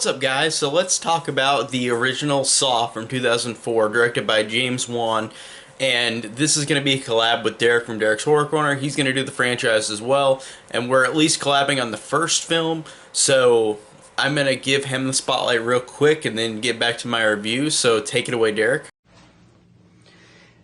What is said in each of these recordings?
What's up, guys? So let's talk about the original Saw from 2004, directed by James Wan. And this is going to be a collab with Derek from Derek's Horror Corner. He's going to do the franchise as well. And we're at least collabing on the first film. So I'm going to give him the spotlight real quick and then get back to my review. So take it away, Derek.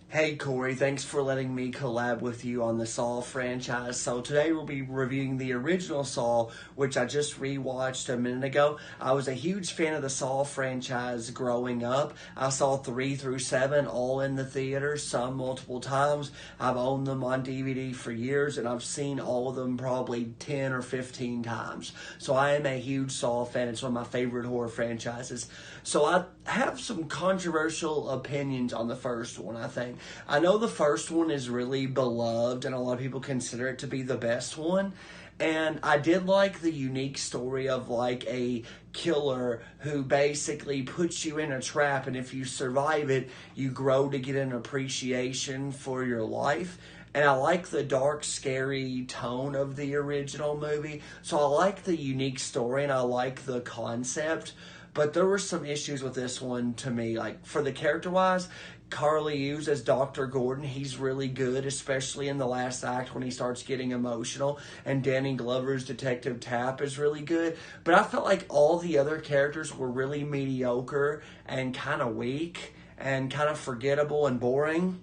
Hey Corey, thanks for letting me collab with you on the Saw franchise. So today we'll be reviewing the original Saw, which I just rewatched a minute ago. I was a huge fan of the Saw franchise growing up. I saw 3 through 7 all in the theaters, some multiple times. I've owned them on DVD for years, and I've seen all of them probably 10 or 15 times. So I am a huge Saw fan. It's one of my favorite horror franchises. So I have some controversial opinions on the first one, I think. I know the first one is really beloved, and a lot of people consider it to be the best one. And I did like the unique story of like a killer who basically puts you in a trap, and if you survive it, you grow to get an appreciation for your life. And I like the dark, scary tone of the original movie. So I like the unique story, and I like the concept. But there were some issues with this one to me. Like, for the character-wise, Carly Hughes as Dr. Gordon, he's really good, especially in the last act when he starts getting emotional. And Danny Glover's Detective Tapp is really good. But I felt like all the other characters were really mediocre and kind of weak and kind of forgettable and boring.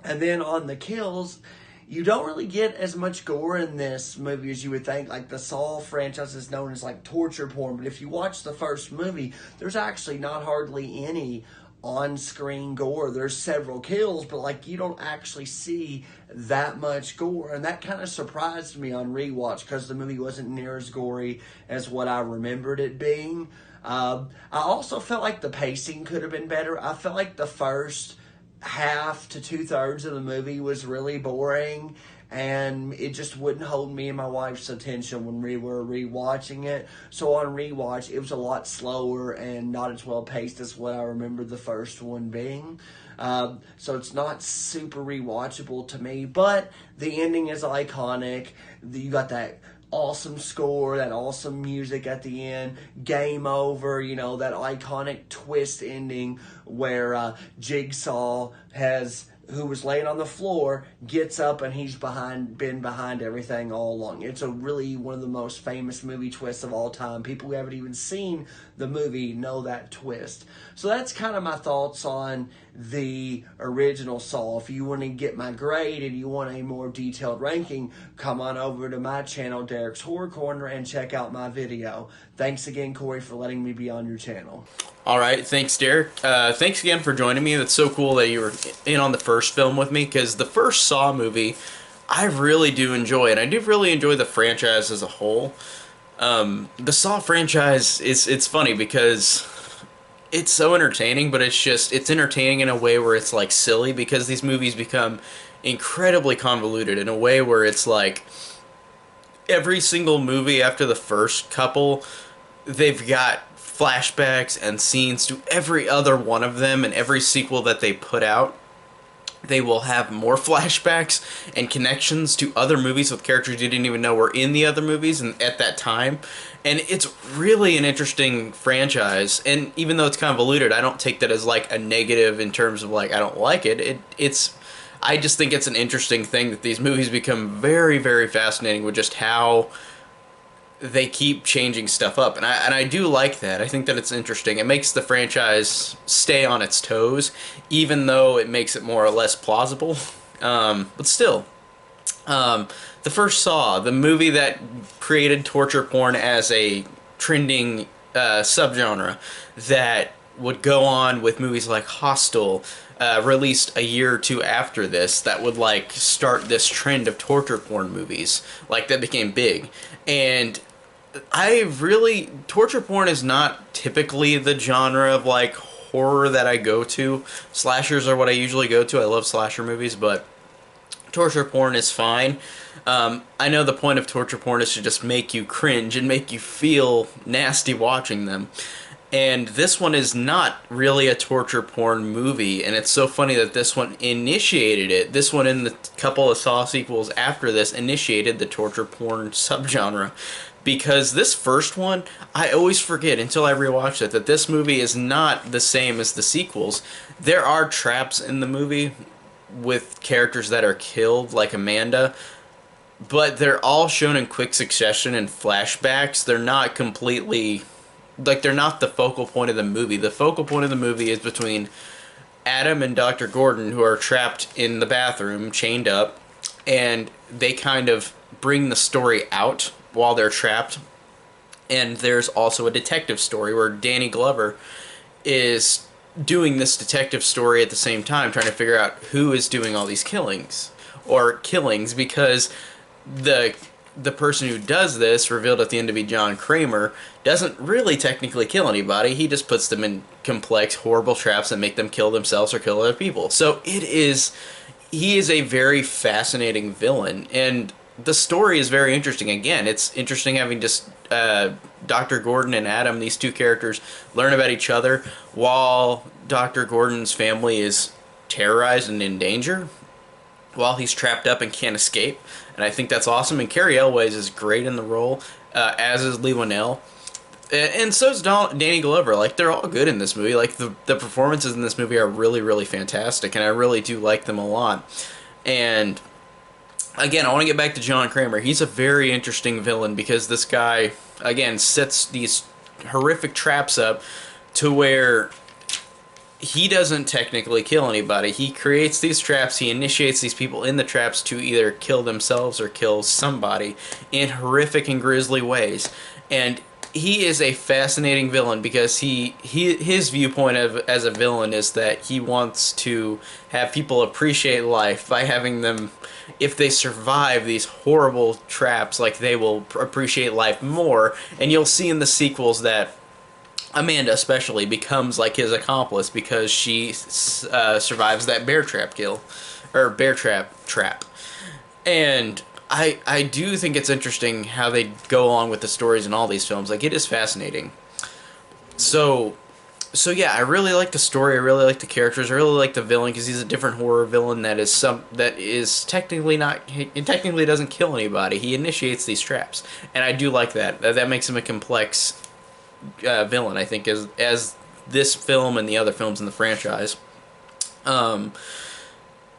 And then on the kills, you don't really get as much gore in this movie as you would think. Like, the Saw franchise is known as like torture porn, but if you watch the first movie, there's actually not hardly any on-screen gore. There's several kills, but like, you don't actually see that much gore, and that kind of surprised me on rewatch because the movie wasn't near as gory as what I remembered it being. I also felt like the pacing could have been better. I felt like the first half to 2/3 of the movie was really boring, and it just wouldn't hold me and my wife's attention when we were rewatching it. So on rewatch, it was a lot slower and not as well paced as what I remember the first one being. So it's not super rewatchable to me, but the ending is iconic. You got that awesome score, that awesome music at the end, game over, you know, that iconic twist ending where Jigsaw who was laying on the floor, gets up and he's been behind everything all along. It's really one of the most famous movie twists of all time. People who haven't even seen the movie know that twist. So that's kind of my thoughts on the original Saw. If you want to get my grade and you want a more detailed ranking, come on over to my channel, Derek's Horror Corner, and check out my video. Thanks again, Corey, for letting me be on your channel. All right, thanks, Derek. Thanks again for joining me. That's so cool that you were in on the first film with me, because the first Saw movie, I really do enjoy, and I do really enjoy the franchise as a whole. The Saw franchise, it's funny because it's so entertaining, but it's entertaining in a way where it's like silly, because these movies become incredibly convoluted in a way where it's like every single movie after the first couple, they've got flashbacks and scenes to every other one of them, and every sequel that they put out, they will have more flashbacks and connections to other movies with characters you didn't even know were in the other movies and at that time. And it's really an interesting franchise, and even though it's convoluted, I don't take that as like a negative in terms of like I don't like it. I just think it's an interesting thing that these movies become very, very fascinating with just how they keep changing stuff up, and I do like that. I think that it's interesting. It makes the franchise stay on its toes, even though it makes it more or less plausible. But still, the first Saw, the movie that created torture porn as a trending subgenre that would go on with movies like Hostel, released a year or two after this, that would like start this trend of torture porn movies, like that became big. And torture porn is not typically the genre of like horror that I go to. Slashers are what I usually go to. I love slasher movies, but torture porn is fine. I know the point of torture porn is to just make you cringe and make you feel nasty watching them. And this one is not really a torture porn movie, and it's so funny that this one initiated it. This one and the couple of Saw sequels after this initiated the torture porn subgenre, because this first one, I always forget until I rewatch it that this movie is not the same as the sequels. There are traps in the movie with characters that are killed, like Amanda, but they're all shown in quick succession in flashbacks. They're not completely, like, they're not the focal point of the movie. The focal point of the movie is between Adam and Dr. Gordon, who are trapped in the bathroom, chained up, and they kind of bring the story out while they're trapped. And there's also a detective story where Danny Glover is doing this detective story at the same time, trying to figure out who is doing all these killings, because the person who does this, revealed at the end to be John Kramer, doesn't really technically kill anybody. He just puts them in complex, horrible traps that make them kill themselves or kill other people. So he is a very fascinating villain, and the story is very interesting. Again, it's interesting having just Dr. Gordon and Adam, these two characters, learn about each other while Dr. Gordon's family is terrorized and in danger, while he's trapped up and can't escape. And I think that's awesome. And Carrie Elways is great in the role, as is Lee Winnell. And so is Danny Glover. Like, they're all good in this movie. Like, the performances in this movie are really, really fantastic, and I really do like them a lot. And again, I want to get back to John Kramer. He's a very interesting villain because this guy, again, sets these horrific traps up to where he doesn't technically kill anybody. He creates these traps, he initiates these people in the traps to either kill themselves or kill somebody in horrific and grisly ways. And he is a fascinating villain because his viewpoint as a villain is that he wants to have people appreciate life by having them, if they survive these horrible traps, like, they will appreciate life more. And you'll see in the sequels that Amanda especially becomes like his accomplice because she survives that bear trap trap. And I do think it's interesting how they go along with the stories in all these films. Like, it is fascinating. So yeah, I really like the story. I really like the characters. I really like the villain because he's a different horror villain that is technically not. He technically doesn't kill anybody. He initiates these traps, and I do like that. That makes him a complex villain, I think, as this film and the other films in the franchise.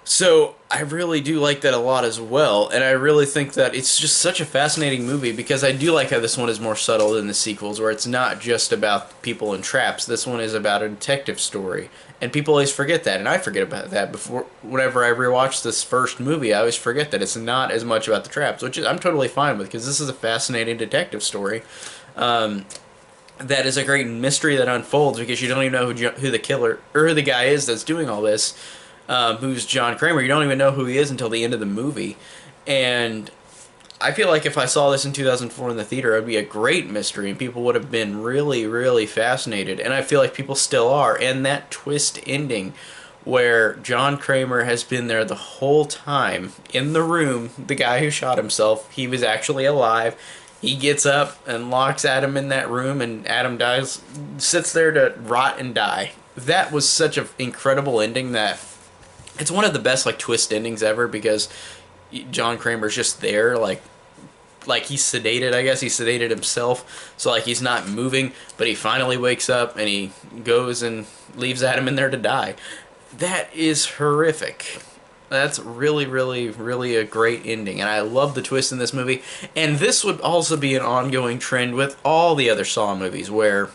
So I really do like that a lot as well, and I really think that it's just such a fascinating movie because I do like how this one is more subtle than the sequels, where it's not just about people in traps. This one is about a detective story, and people always forget that, and I forget about that. Whenever I rewatch this first movie, I always forget that it's not as much about the traps, which I'm totally fine with because this is a fascinating detective story. That is a great mystery that unfolds because you don't even know who the killer or who the guy is that's doing all this. Who's John Kramer. You don't even know who he is until the end of the movie. And I feel like if I saw this in 2004 in the theater, it would be a great mystery, and people would have been really, really fascinated. And I feel like people still are. And that twist ending where John Kramer has been there the whole time in the room, the guy who shot himself, he was actually alive. He gets up and locks Adam in that room, and Adam dies, sits there to rot and die. That was such an incredible ending that it's one of the best, like, twist endings ever because John Kramer's just there, like he's sedated, I guess. He sedated himself, so, like, he's not moving, but he finally wakes up and he goes and leaves Adam in there to die. That is horrific. That's really, really, really a great ending, and I love the twist in this movie. And this would also be an ongoing trend with all the other Saw movies, where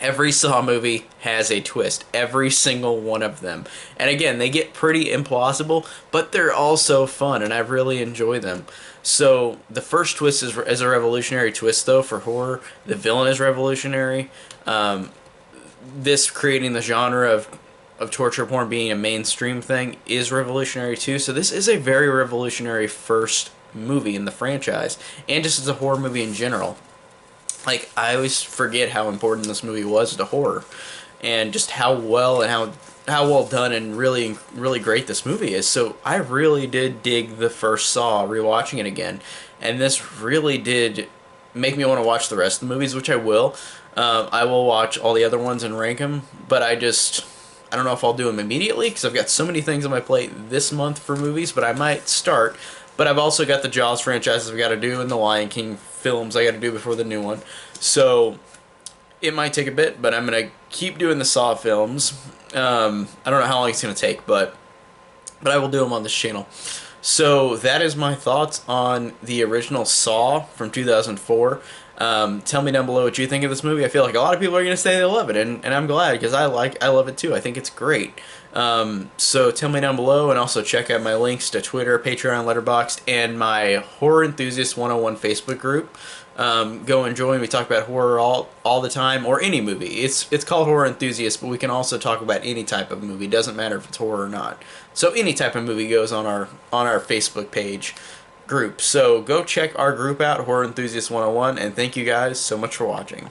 every Saw movie has a twist. Every single one of them. And again, they get pretty implausible, but they're also fun, and I really enjoy them. So, the first twist is a revolutionary twist, though, for horror. The villain is revolutionary. This creating the genre of torture porn being a mainstream thing is revolutionary, too. So, this is a very revolutionary first movie in the franchise, and just as a horror movie in general. Like, I always forget how important this movie was to horror, and just how well and how well done and really, really great this movie is. So I really did dig the first Saw, rewatching it again, and this really did make me want to watch the rest of the movies, which I will. I will watch all the other ones and rank them, but I don't know if I'll do them immediately because I've got so many things on my plate this month for movies, but I might start. But I've also got the Jaws franchises I've got to do and the Lion King films I got to do before the new one. So it might take a bit, but I'm going to keep doing the Saw films. I don't know how long it's going to take, but I will do them on this channel. So that is my thoughts on the original Saw from 2004. Tell me down below what you think of this movie. I feel like a lot of people are going to say they love it, and I'm glad, because I love it too. I think it's great. So tell me down below, and also check out my links to Twitter, Patreon, Letterboxd, and my Horror Enthusiast 101 Facebook group. Go and join. We talk about horror all the time, or any movie. It's called Horror Enthusiast, but we can also talk about any type of movie. Doesn't matter if it's horror or not. So any type of movie goes on our Facebook page group. So go check our group out, Horror Enthusiast 101, and thank you guys so much for watching.